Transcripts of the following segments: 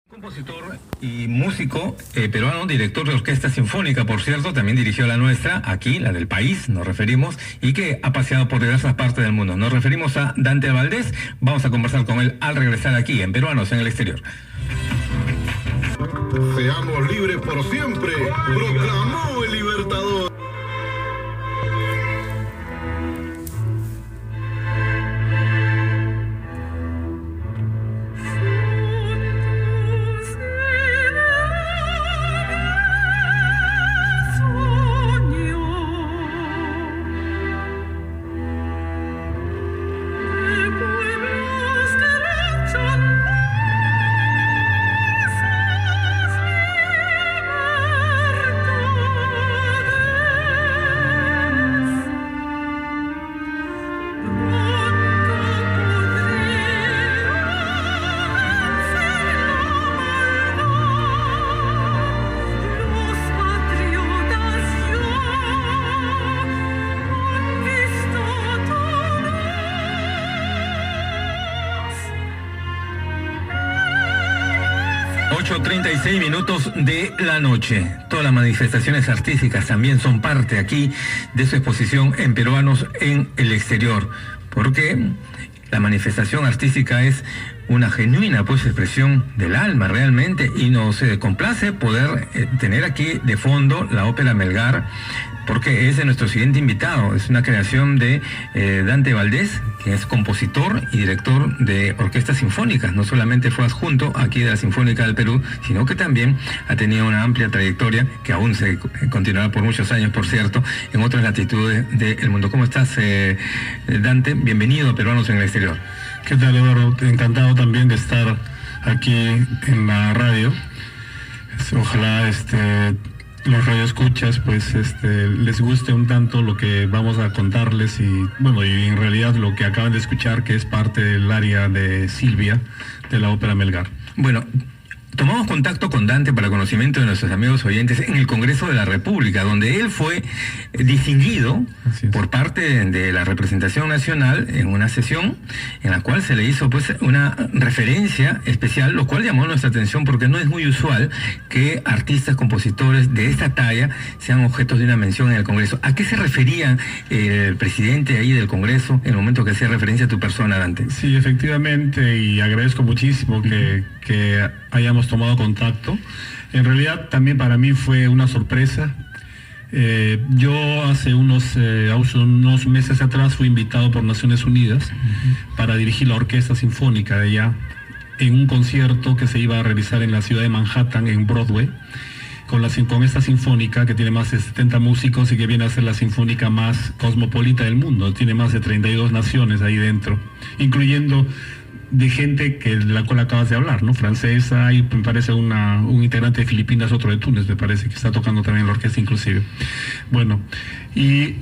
Compositor y músico peruano, director de orquesta sinfónica, por cierto, también dirigió la nuestra, aquí, la del país, nos referimos, y que ha paseado por diversas partes del mundo. Nos referimos a Dante Valdés, vamos a conversar con él al regresar aquí, en Peruanos en el Exterior. Seamos libres por siempre, proclamó el Libertador. Minutos de la noche. Todas las manifestaciones artísticas también son parte aquí de su exposición en Peruanos en el Exterior, porque la manifestación artística es una genuina expresión del alma realmente, y nos complace poder tener aquí de fondo la ópera Melgar, porque es de nuestro siguiente invitado. Es una creación de Dante Valdés, que es compositor y director de orquestas sinfónicas. No solamente fue adjunto aquí de la Sinfónica del Perú, sino que también ha tenido una amplia trayectoria, que aún se continuará por muchos años, por cierto, en otras latitudes del mundo. ¿Cómo estás, Dante? Bienvenido a Peruanos en el Exterior. ¿Qué tal, Eduardo? Encantado también de estar aquí en la radio. Ojalá los radioescuchas les guste un tanto lo que vamos a contarles, y en realidad lo que acaban de escuchar, que es parte del área de Silvia de la ópera Melgar. Bueno, tomamos contacto con Dante para conocimiento de nuestros amigos oyentes en el Congreso de la República, donde él fue distinguido por parte de la representación nacional en una sesión en la cual se le hizo una referencia especial, lo cual llamó nuestra atención porque no es muy usual que artistas, compositores de esta talla sean objetos de una mención en el Congreso. ¿A qué se refería el presidente ahí del Congreso en el momento que hacía referencia a tu persona, Dante? Sí, efectivamente, y agradezco muchísimo que hayamos tomado contacto. En realidad también para mí fue una sorpresa. Yo hace unos meses atrás fui invitado por Naciones Unidas para dirigir la orquesta sinfónica de allá en un concierto que se iba a realizar en la ciudad de Manhattan, en Broadway, con esta sinfónica que tiene más de 70 músicos y que viene a ser la sinfónica más cosmopolita del mundo. Tiene más de 32 naciones ahí dentro, incluyendo de gente la cual acabas de hablar, ¿no? Francesa, y me parece un integrante de Filipinas, otro de Túnez, me parece, que está tocando también la orquesta inclusive. Bueno, y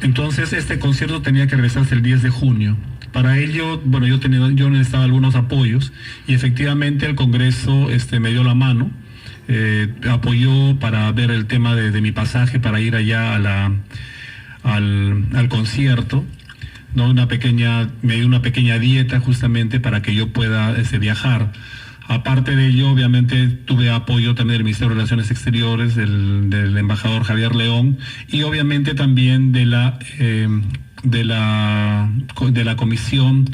entonces este concierto tenía que realizarse el 10 de junio. Para ello, yo necesitaba algunos apoyos, y efectivamente el Congreso me dio la mano, apoyó para ver el tema de mi pasaje para ir allá al concierto. ¿No? Me dio una pequeña dieta justamente para que yo pueda viajar. Aparte de ello, obviamente tuve apoyo también del Ministerio de Relaciones Exteriores, del embajador Javier León, y obviamente también de la Comisión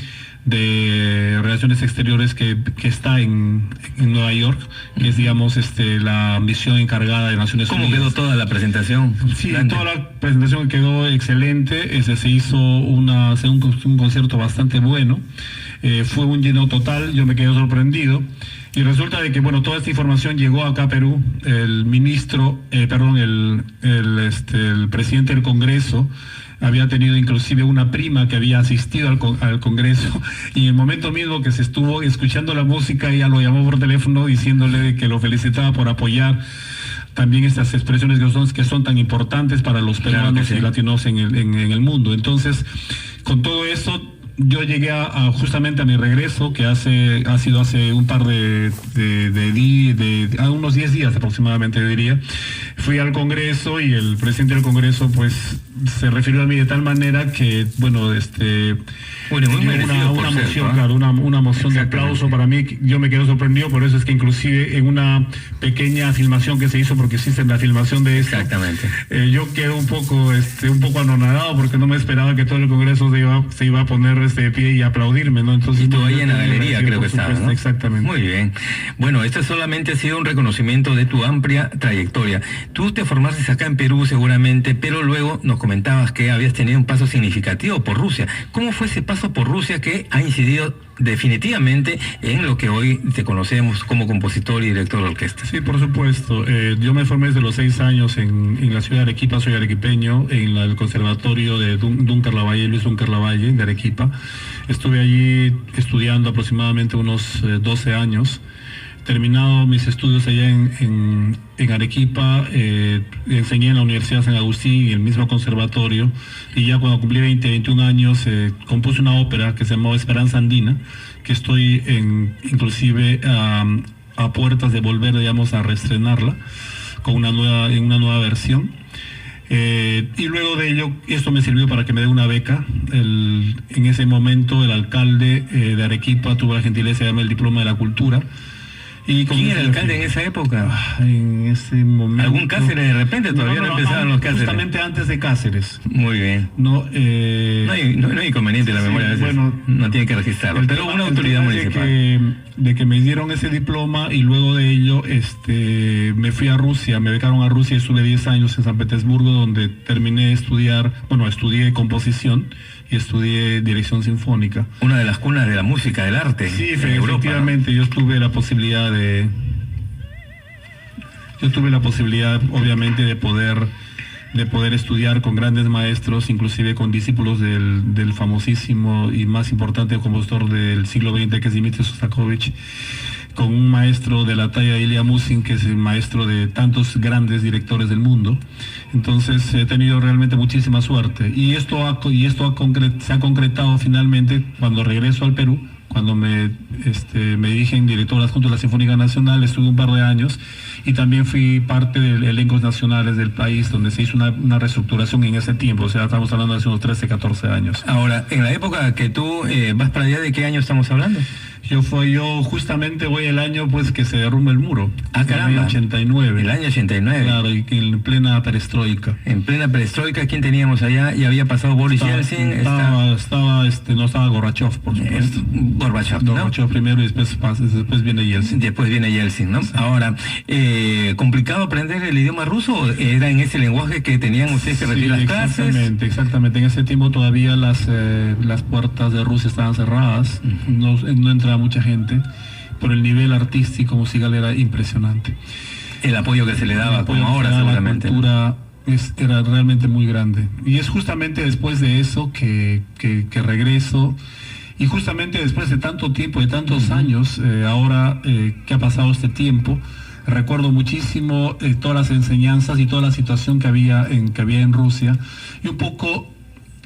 de Relaciones Exteriores que está en Nueva York, que es, digamos, la misión encargada de Naciones Unidas. ¿Cómo quedó toda la presentación? Sí, toda la presentación quedó excelente. Se hizo un concierto bastante bueno. Fue un lleno total, yo me quedé sorprendido. Y resulta de que, toda esta información llegó acá a Perú. El presidente del Congreso había tenido inclusive una prima que había asistido al Congreso, y en el momento mismo que se estuvo escuchando la música, ella lo llamó por teléfono diciéndole que lo felicitaba por apoyar también estas expresiones que son tan importantes para los peruanos y latinos en el mundo. Entonces, con todo eso, yo llegué justamente a mi regreso, que ha sido hace un par unos 10 días aproximadamente, yo diría. fui al Congreso y el presidente del Congreso pues se refirió a mí de tal manera que, bueno, Bueno, muy merecido una por ser, moción, ¿no? claro, una moción de Exactamente. aplauso para mí. Yo me quedé sorprendido, por eso es que inclusive en una pequeña filmación que se hizo, porque existe la filmación de esto, Exactamente. yo quedé un poco anonadado porque no me esperaba que todo el Congreso se iba a poner de pie y aplaudirme, ¿no? Entonces, Y tú ahí yo en la estoy galería agradecido, creo que por estabas, supuesto, ¿no? Exactamente. Muy bien. Bueno, esto solamente ha sido un reconocimiento de tu amplia trayectoria. Tú te formaste acá en Perú seguramente, pero luego nos comentabas que habías tenido un paso significativo por Rusia. ¿Cómo fue ese paso por Rusia que ha incidido definitivamente en lo que hoy te conocemos como compositor y director de orquesta? Sí, por supuesto. Yo me formé desde los 6 años en la ciudad de Arequipa, soy arequipeño, en el conservatorio de Dunker Lavalle, Luis Dunker Lavalle, de Arequipa. Estuve allí estudiando aproximadamente unos 12 años. Terminado mis estudios allá en Arequipa, enseñé en la Universidad de San Agustín y el mismo conservatorio, y ya cuando cumplí 21 años compuse una ópera que se llamaba Esperanza Andina, que estoy inclusive a puertas de volver, digamos, a reestrenarla en una nueva versión. Y luego de ello, esto me sirvió para que me dé una beca. En ese momento el alcalde de Arequipa tuvo la gentileza de darme el diploma de la cultura. Y ¿Quién era el alcalde en esa época? En ese momento. ¿Algún Cáceres de repente? Todavía no empezaban los Cáceres. Justamente antes de Cáceres. Muy bien. No, No hay inconveniente, la sí, memoria a veces bueno, no tiene que registrarlo, el pero tema- una el autoridad tema municipal. de que me dieron ese diploma y luego de ello me fui a Rusia, me becaron a Rusia y estuve 10 años en San Petersburgo, donde terminé de estudié composición y estudié dirección sinfónica. Una de las cunas de la música, del arte Sí, en Europa, efectivamente, yo tuve la posibilidad obviamente de poder estudiar con grandes maestros, inclusive con discípulos del famosísimo y más importante compositor del siglo XX, que es Dmitri Shostakovich, con un maestro de la talla de Ilya Musin, que es el maestro de tantos grandes directores del mundo. Entonces he tenido realmente muchísima suerte, y esto se ha concretado finalmente cuando regreso al Perú. Cuando me dirigen director adjunto de la Sinfónica Nacional, estuve un par de años y también fui parte de elencos nacionales del país, donde se hizo una reestructuración en ese tiempo, o sea, estamos hablando de hace unos 13, 14 años. Ahora, en la época que tú vas para allá, ¿de qué año estamos hablando? Yo justamente voy el año pues que se derrumba el muro. Ah, caramba. El año 89. El año 89. Claro, y en plena perestroika. En plena perestroika, ¿quién teníamos allá? Ya había pasado Boris Yeltsin. No estaba Gorbachev, por supuesto. Gorbachev, ¿no? Gorbachev primero y después viene Yeltsin. Después viene Yeltsin, ¿no? Sí. Ahora, ¿complicado aprender el idioma ruso? ¿Era en ese lenguaje que tenían ustedes que recibir las clases? Exactamente. En ese tiempo todavía las puertas de Rusia estaban cerradas. No entraba mucha gente, pero el nivel artístico musical era impresionante. El apoyo que se le daba, como ahora seguramente. La cultura era realmente muy grande. Y es justamente después de eso que regreso. Y justamente después de tanto tiempo, de tantos años, ahora que ha pasado este tiempo, recuerdo muchísimo todas las enseñanzas y toda la situación que había en Rusia. Y un poco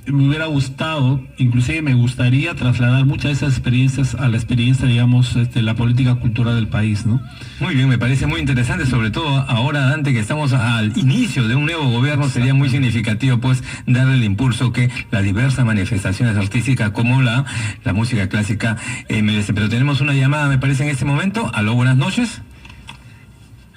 me hubiera gustado, inclusive me gustaría trasladar muchas de esas experiencias a la experiencia, digamos, la política cultural del país, ¿no? Muy bien, me parece muy interesante, sobre todo ahora, Dante, que estamos al inicio de un nuevo gobierno. Sería muy significativo, pues, darle el impulso que las diversas manifestaciones artísticas como la música clásica merece. Pero tenemos una llamada, me parece, en este momento. Aló, buenas noches.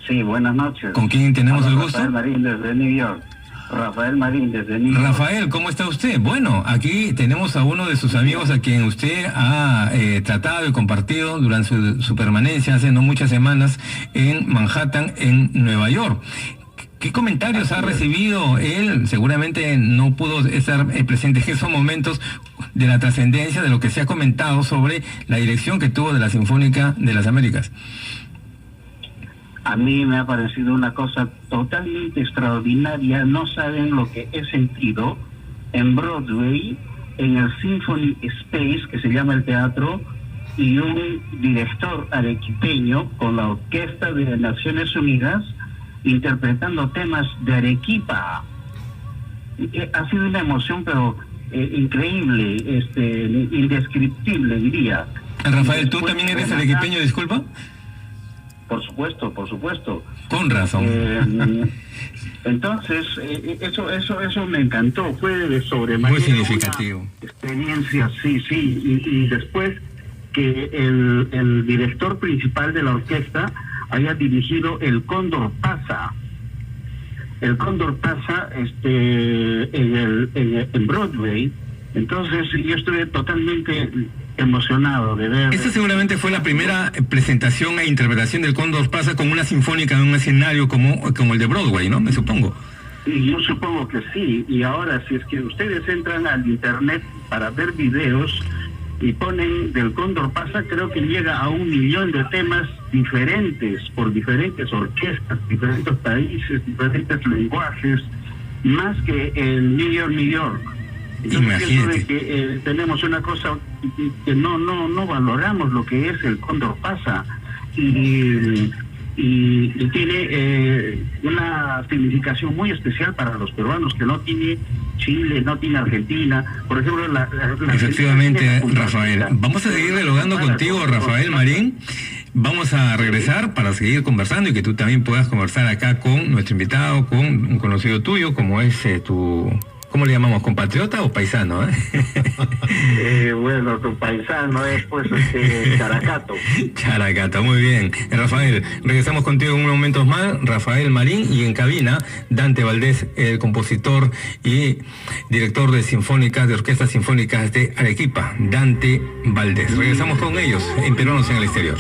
Sí, buenas noches. ¿Con quién tenemos el gusto? Rafael Marín desde New York. Rafael Marín desde New York. Rafael, ¿cómo está usted? Bueno, aquí tenemos a uno de sus amigos a quien usted ha tratado y compartido durante su permanencia hace no muchas semanas en Manhattan, en Nueva York. ¿Qué comentarios ha recibido él? Seguramente no pudo estar presente en esos momentos de la trascendencia de lo que se ha comentado sobre la dirección que tuvo de la Sinfónica de las Américas. A mí me ha parecido una cosa totalmente extraordinaria. No saben lo que he sentido en Broadway, en el Symphony Space, que se llama el teatro, y un director arequipeño con la Orquesta de Naciones Unidas interpretando temas de Arequipa. Ha sido una emoción, pero increíble, indescriptible, diría. Rafael, ¿tú también eres arequipeño, disculpa? Por supuesto. Con razón. Entonces, eso me encantó, fue de sobremanera muy significativo. Una experiencia, sí, y después que el director principal de la orquesta haya dirigido El Cóndor Pasa. El Cóndor Pasa en Broadway. Entonces yo estuve totalmente emocionado de ver. Esta seguramente fue la primera presentación e interpretación del Cóndor Pasa con una sinfónica en un escenario como el de Broadway, ¿no? Me supongo. Y yo supongo que sí. Y ahora, si es que ustedes entran al internet para ver videos y ponen del Cóndor Pasa, creo que llega a 1 millón de temas diferentes, por diferentes orquestas, diferentes países, diferentes lenguajes, más que el New York. Entonces pienso de que tenemos una cosa que no valoramos lo que es el Cóndor Pasa, y tiene una significación muy especial para los peruanos que no tiene Chile, no tiene Argentina. Por ejemplo, efectivamente, Rafael. Vamos a seguir dialogando contigo, Rafael Marín. Vamos a regresar para seguir conversando y que tú también puedas conversar acá con nuestro invitado, con un conocido tuyo, como es tu... ¿Cómo le llamamos? ¿Compatriota o paisano? Bueno, tu paisano es pues Characato. Characato, muy bien. Rafael, regresamos contigo en unos momentos más. Rafael Marín, y en cabina, Dante Valdés, el compositor y director de orquestas sinfónicas de Arequipa, Dante Valdés. Regresamos con ellos en Peruanos en el Exterior.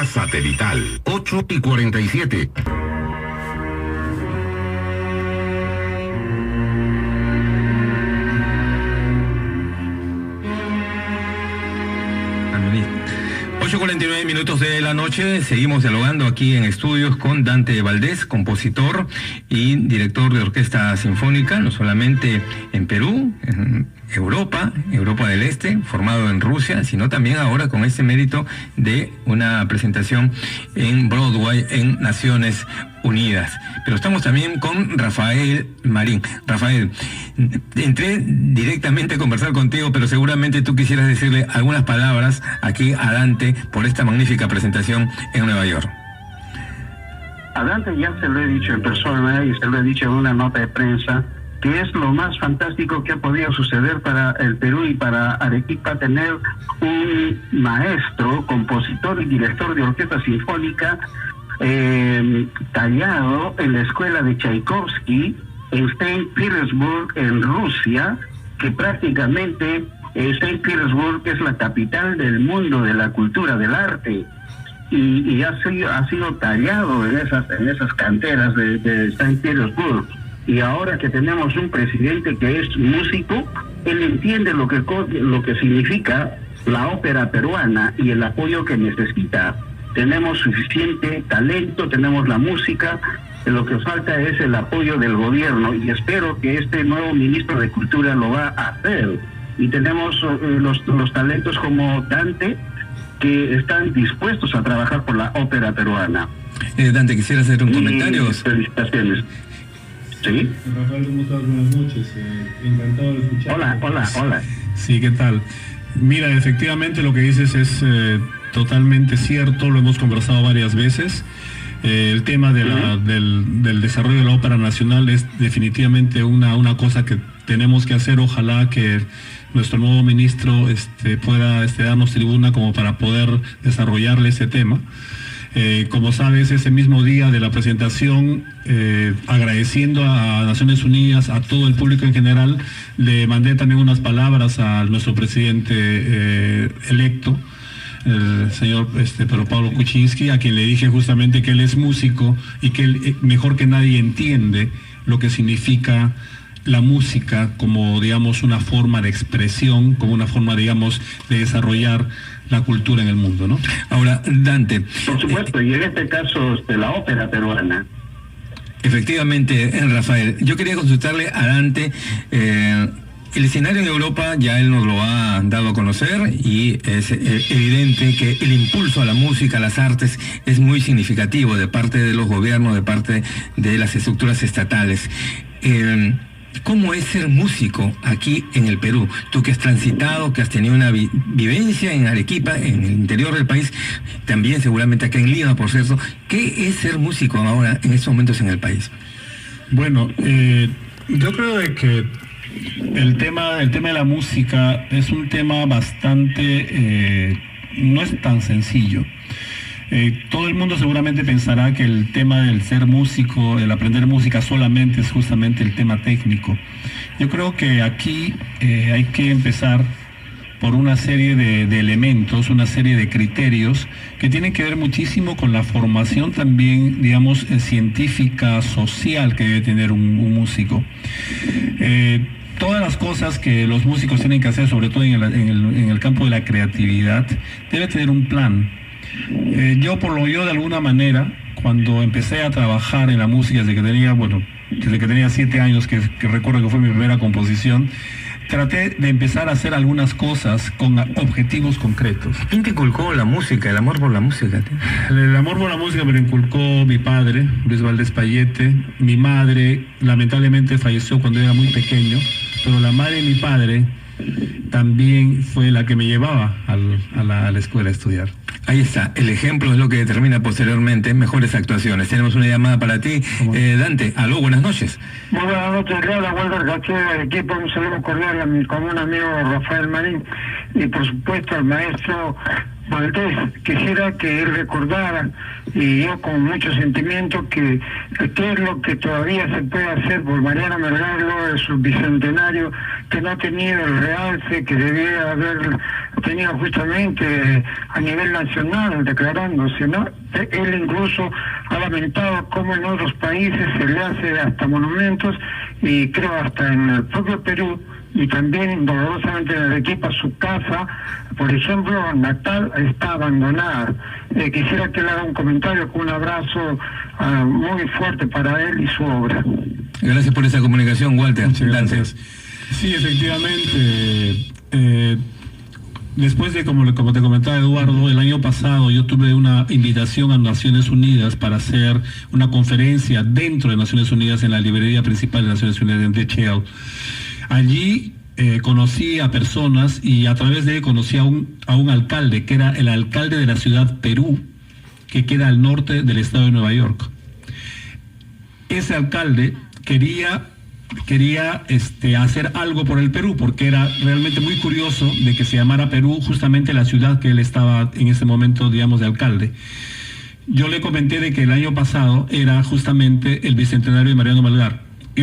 Satelital 8:47. Ocho 49 minutos de la noche, seguimos dialogando aquí en estudios con Dante Valdés, compositor y director de orquesta sinfónica, no solamente en Perú, en Europa del Este, formado en Rusia, sino también ahora con este mérito de una presentación en Broadway en Naciones Unidas. Pero estamos también con Rafael Marín. Rafael, entré directamente a conversar contigo, pero seguramente tú quisieras decirle algunas palabras aquí a Dante por esta magnífica presentación en Nueva York. A Dante ya se lo he dicho en persona y se lo he dicho en una nota de prensa, que es lo más fantástico que ha podido suceder para el Perú y para Arequipa, tener un maestro, compositor y director de orquesta sinfónica tallado en la escuela de Tchaikovsky en Saint Petersburg, en Rusia, que prácticamente Saint Petersburg es la capital del mundo de la cultura, del arte, y ha sido tallado en esas canteras de Saint Petersburg. Y ahora que tenemos un presidente que es músico, él entiende lo que significa la ópera peruana y el apoyo que necesita. Tenemos suficiente talento, tenemos la música, lo que falta es el apoyo del gobierno, y espero que este nuevo ministro de Cultura lo va a hacer. Y tenemos los talentos como Dante, que están dispuestos a trabajar por la ópera peruana. Dante, quisiera hacer un comentario. Felicitaciones. ¿Sí? Rafael, ¿cómo estás? Buenas noches. Encantado de escuchar. Hola. Sí, ¿qué tal? Mira, efectivamente lo que dices es totalmente cierto, lo hemos conversado varias veces. El tema de del desarrollo de la ópera nacional es definitivamente una cosa que tenemos que hacer. Ojalá que nuestro nuevo ministro pueda darnos tribuna como para poder desarrollarle ese tema. Como sabes, ese mismo día de la presentación, agradeciendo a Naciones Unidas, a todo el público en general, le mandé también unas palabras a nuestro presidente electo, el señor Pedro Pablo Kuczynski, a quien le dije justamente que él es músico y que él mejor que nadie entiende lo que significa la música como, digamos, una forma de expresión, como una forma, digamos, de desarrollar la cultura en el mundo, ¿no? Ahora, Dante. Por supuesto, y en este caso la ópera peruana. Efectivamente, Rafael. Yo quería consultarle a Dante. El escenario en Europa ya él nos lo ha dado a conocer y es evidente que el impulso a la música, a las artes, es muy significativo de parte de los gobiernos, de parte de las estructuras estatales. ¿Cómo es ser músico aquí en el Perú? Tú que has transitado, que has tenido una vivencia en Arequipa, en el interior del país, también seguramente acá en Lima, por cierto. ¿Qué es ser músico ahora, en estos momentos en el país? Bueno, yo creo de que el tema de la música es un tema bastante, no es tan sencillo. Todo el mundo seguramente pensará que el tema del ser músico, el aprender música solamente es justamente el tema técnico. Yo creo que aquí hay que empezar por una serie de elementos, una serie de criterios que tienen que ver muchísimo con la formación también, digamos, científica, social que debe tener un músico. Todas las cosas que los músicos tienen que hacer, sobre todo en el campo de la creatividad, debe tener un plan. Yo de alguna manera, cuando empecé a trabajar en la música desde que tenía 7 años, que recuerdo que fue mi primera composición, traté de empezar a hacer algunas cosas con objetivos concretos. ¿Quién te inculcó la música, el amor por la música? El amor por la música me lo inculcó mi padre, Luis Valdés Payete. Mi madre lamentablemente falleció cuando era muy pequeño, pero la madre de mi padre también fue la que me llevaba a la escuela a estudiar. Ahí está, el ejemplo es lo que determina posteriormente mejores actuaciones. Tenemos una llamada para ti. Dante, aló, buenas noches. Muy buenas noches, Leona, Walter García del equipo, un saludo cordial a mi común amigo Rafael Marín y por supuesto al maestro Valdés. Quisiera que él recordara, y yo con mucho sentimiento, que qué es lo que todavía se puede hacer por Mariano Melgar luego de su bicentenario, que no ha tenido el realce que debía haber tenido justamente a nivel nacional declarándose, ¿no? Él incluso ha lamentado cómo en otros países se le hace hasta monumentos, y creo hasta en el propio Perú, y también dolorosamente en Arequipa, su casa, por ejemplo, natal, está abandonada. Quisiera que le haga un comentario con un abrazo muy fuerte para él y su obra. Gracias por esa comunicación, Walter. Muchas gracias. Sí, efectivamente. Después de, como te comentaba Eduardo, el año pasado yo tuve una invitación a Naciones Unidas para hacer una conferencia dentro de Naciones Unidas en la librería principal de Naciones Unidas en Techel. Allí conocí a personas y a través de él conocí a un alcalde, que era el alcalde de la ciudad Perú, que queda al norte del estado de Nueva York. Ese alcalde quería hacer algo por el Perú, porque era realmente muy curioso de que se llamara Perú justamente la ciudad que él estaba en ese momento, digamos, de alcalde. Yo le comenté de que el año pasado era justamente el bicentenario de Mariano Melgar. Y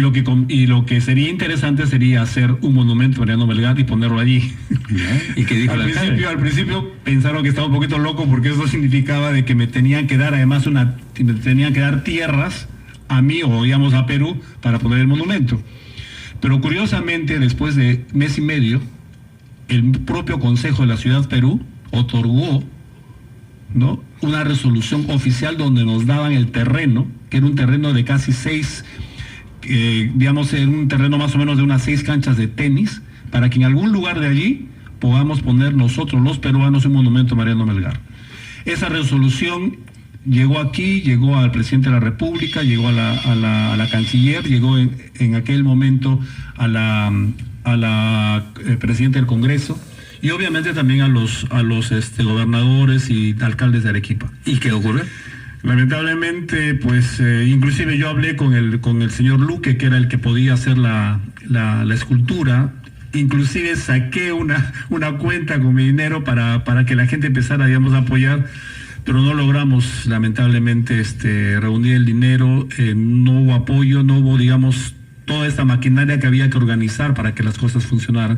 lo que sería interesante sería hacer un monumento a Mariano Melgar y ponerlo allí. ¿Y qué dijo el alcalde? Al principio pensaron que estaba un poquito loco, porque eso significaba de que me tenían que dar además tierras a mí o digamos a Perú para poner el monumento. Pero curiosamente, después de mes y medio, el propio Consejo de la Ciudad Perú otorgó, ¿no?, una resolución oficial donde nos daban el terreno, que era un terreno de casi 6, digamos, en un terreno más o menos de unas 6 canchas de tenis, para que en algún lugar de allí podamos poner nosotros los peruanos un monumento a Mariano Melgar. Esa resolución llegó aquí, llegó al presidente de la República, llegó a la canciller, llegó en aquel momento a la presidenta del Congreso, y obviamente también a los gobernadores y alcaldes de Arequipa. ¿Y qué ocurrió? Lamentablemente, pues, inclusive yo hablé con el señor Luque, que era el que podía hacer la escultura. Inclusive saqué una cuenta con mi dinero para que la gente empezara, digamos, a apoyar, pero no logramos, lamentablemente, reunir el dinero. No hubo apoyo, no hubo, digamos, toda esta maquinaria que había que organizar para que las cosas funcionaran.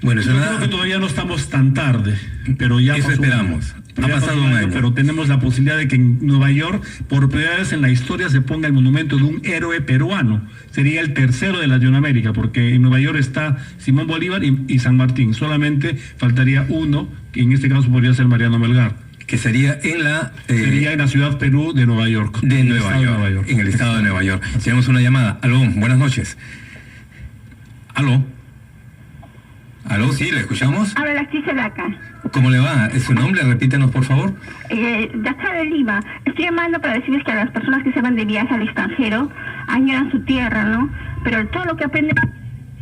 Bueno, yo creo que todavía no estamos tan tarde, pero ya eso esperamos. Ha pasado un año, pero tenemos la posibilidad de que en Nueva York, por primera vez en la historia, se ponga el monumento de un héroe peruano. Sería el tercero de Latinoamérica, porque en Nueva York está Simón Bolívar y San Martín. Solamente faltaría uno, que en este caso podría ser Mariano Melgar. que sería en la... sería en la ciudad Perú de Nueva York. De Nueva York, en el estado de Nueva York. Tenemos una llamada. Aló, buenas noches. Aló. Aló, sí, ¿le escuchamos? Habla la actriz de acá. ¿Cómo le va? ¿Es su nombre? Repítenos, por favor. De acá de Lima. Estoy llamando para decirles que a las personas que se van de viaje al extranjero añoran su tierra, ¿no? Pero todo lo que aprenden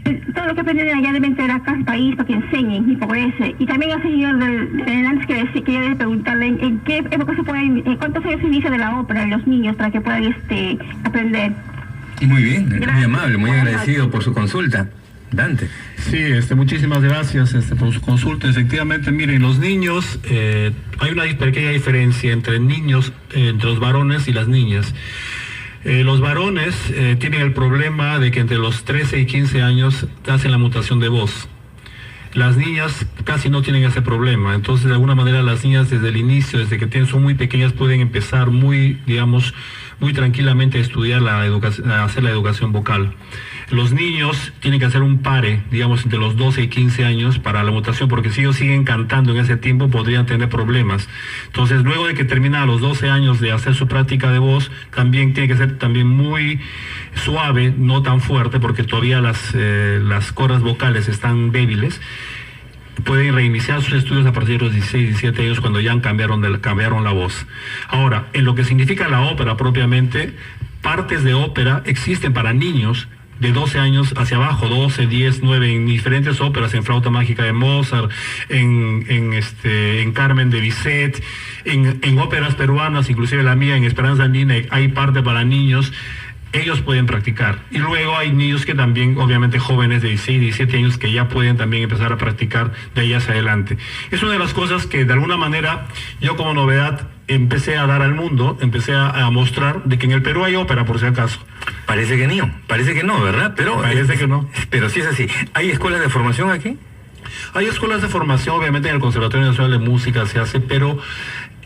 allá deben tener acá al país para que enseñen y progrese. Y también al señor antes que yo debe preguntarle en qué época se puede, en cuántos años se inicia de la ópera de los niños para que puedan aprender. Muy bien, muy amable, muy agradecido por su consulta. Dante. Sí, muchísimas gracias por su consulta. Efectivamente, miren, los niños, hay una pequeña diferencia entre niños, entre los varones y las niñas. Los varones tienen el problema de que entre los 13 y 15 años hacen la mutación de voz. Las niñas casi no tienen ese problema, entonces de alguna manera las niñas desde el inicio, desde que son muy pequeñas, pueden empezar muy tranquilamente a estudiar a hacer la educación vocal. Los niños tienen que hacer un pare, entre los 12 y 15 años para la mutación, porque si ellos siguen cantando en ese tiempo podrían tener problemas. Entonces, luego de que termina a los 12 años de hacer su práctica de voz, también tiene que ser también muy suave, no tan fuerte, porque todavía las cordas vocales están débiles. Pueden reiniciar sus estudios a partir de los 16, 17 años cuando ya cambiaron la voz. Ahora, en lo que significa la ópera propiamente, partes de ópera existen para niños de 12 años hacia abajo, 12, 10, 9, en diferentes óperas, en Flauta Mágica de Mozart, en Carmen de Bizet, en óperas peruanas, inclusive la mía, en Esperanza Andina, hay parte para niños. Ellos pueden practicar. Y luego hay niños que también, obviamente jóvenes de 16, 17 años, que ya pueden también empezar a practicar de ahí hacia adelante. Es una de las cosas que de alguna manera yo como novedad empecé a dar al mundo, empecé a mostrar de que en el Perú hay ópera, por si acaso. Parece que no, ¿verdad? Parece que no. Pero sí es así. ¿Hay escuelas de formación aquí? Hay escuelas de formación, obviamente en el Conservatorio Nacional de Música se hace, pero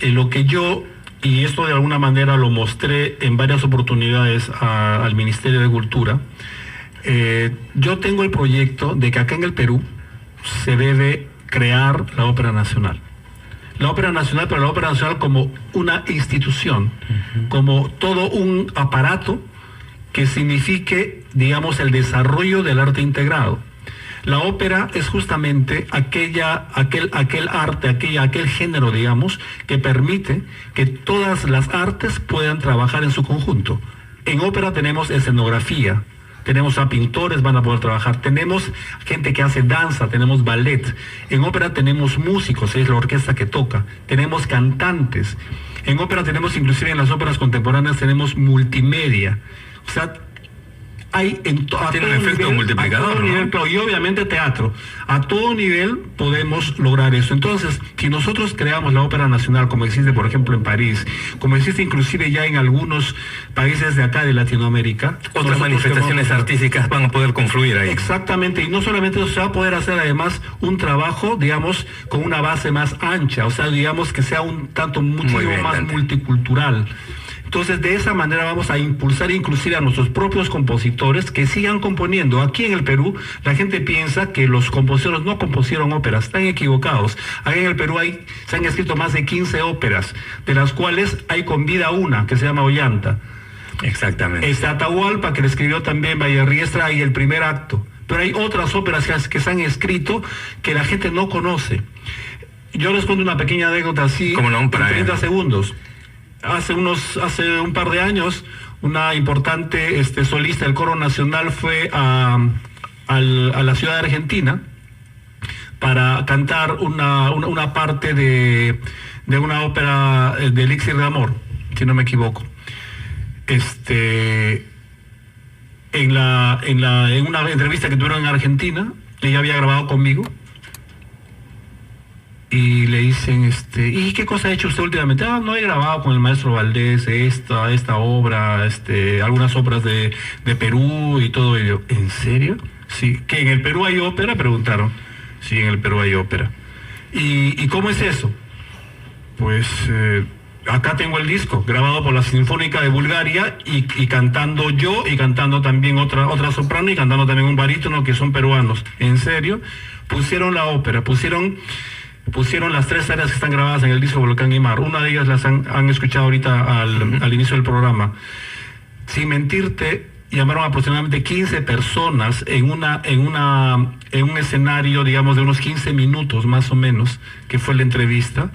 lo que yo... Y esto de alguna manera lo mostré en varias oportunidades al Ministerio de Cultura. Yo tengo el proyecto de que acá en el Perú se debe crear la Ópera Nacional. La Ópera Nacional, pero la Ópera Nacional como una institución, como todo un aparato que signifique, el desarrollo del arte integrado. La ópera es justamente aquel arte, aquel género, que permite que todas las artes puedan trabajar en su conjunto. En ópera tenemos escenografía, tenemos a pintores, van a poder trabajar, tenemos gente que hace danza, tenemos ballet. En ópera tenemos músicos, es la orquesta que toca, tenemos cantantes. En ópera tenemos, inclusive en las óperas contemporáneas, tenemos multimedia. O sea, hay tiene un efecto multiplicador, ¿no? Y obviamente teatro. A todo nivel podemos lograr eso. Entonces, si nosotros creamos la Ópera Nacional, como existe, por ejemplo, en París, como existe inclusive ya en algunos países de acá de Latinoamérica, otras manifestaciones artísticas van a poder confluir ahí. Exactamente, y no solamente eso, se va a poder hacer además un trabajo, con una base más ancha, o sea, que sea un tanto muchísimo más multicultural. Entonces, de esa manera vamos a impulsar inclusive a nuestros propios compositores que sigan componiendo. Aquí en el Perú, la gente piensa que los compositores no compusieron óperas, están equivocados. Aquí en el Perú se han escrito más de 15 óperas, de las cuales hay con vida una, que se llama Ollanta. Exactamente. Está Atahualpa, que le escribió también Vallerriestra y el primer acto. Pero hay otras óperas que se han escrito que la gente no conoce. Yo les cuento una pequeña anécdota así, en 30 segundos. Hace un par de años, una importante solista del Coro Nacional fue a la ciudad de Argentina para cantar una parte de una ópera de Elixir de Amor, si no me equivoco. En una entrevista que tuvieron en Argentina, ella había grabado conmigo. Y le dicen, ¿y qué cosa ha hecho usted últimamente? No, he grabado con el maestro Valdés esta obra, algunas obras de Perú y todo ello. ¿En serio? Sí. ¿Que en el Perú hay ópera? Preguntaron. Sí, en el Perú hay ópera. ¿Y cómo es eso? Pues acá tengo el disco, grabado por la Sinfónica de Bulgaria y cantando yo y cantando también otra soprano y cantando también un barítono que son peruanos. ¿En serio? Pusieron la ópera, pusieron pusieron las 3 áreas que están grabadas en el disco Volcán y Mar. Una de ellas las han escuchado ahorita al inicio del programa. Sin mentirte, llamaron aproximadamente 15 personas en un escenario, digamos, de unos 15 minutos más o menos, que fue la entrevista,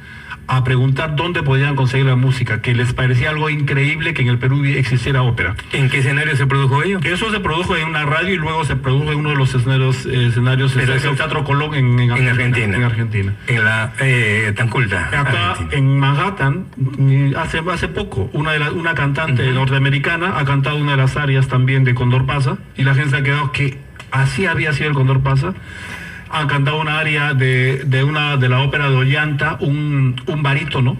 a preguntar dónde podían conseguir la música, que les parecía algo increíble que en el Perú existiera ópera. ¿En qué escenario se produjo ello? Eso se produjo en una radio y luego se produjo en uno de los escenarios el Teatro Colón en Argentina. En la Tanculta. Acá en Manhattan, hace poco, una cantante norteamericana ha cantado una de las áreas también de Condor Pasa, y la gente se ha quedado que así había sido el Condor Pasa. Han cantado una área de la ópera de Ollanta, un barítono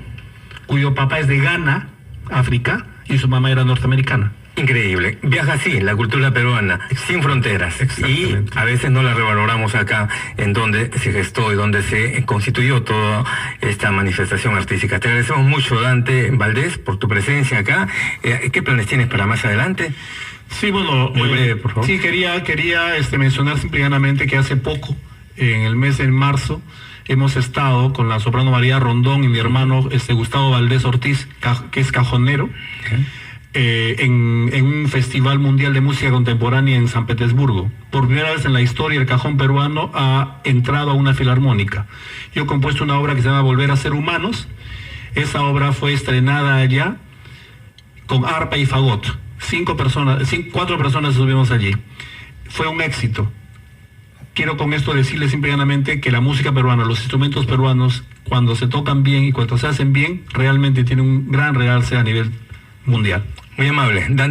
cuyo papá es de Ghana, África, y su mamá era norteamericana. Increíble. Viaja así la cultura peruana, sin fronteras. Y a veces no la revaloramos acá, en donde se gestó y donde se constituyó toda esta manifestación artística. Te agradecemos mucho, Dante Valdés, por tu presencia acá. ¿Qué planes tienes para más adelante? Sí, bueno, muy breve, por favor. Sí, quería mencionar simplemente que hace poco, en el mes de marzo, hemos estado con la soprano María Rondón y mi hermano Gustavo Valdés Ortiz, que es cajonero, en un festival mundial de música contemporánea en San Petersburgo. Por primera vez en la historia el cajón peruano ha entrado a una filarmónica. Yo he compuesto una obra que se llama Volver a ser humanos. Esa obra fue estrenada allá con arpa y fagot. 4 personas estuvimos allí. Fue un éxito. Quiero con esto decirle simplemente que la música peruana, los instrumentos peruanos, cuando se tocan bien y cuando se hacen bien, realmente tienen un gran realce a nivel mundial. Muy amable.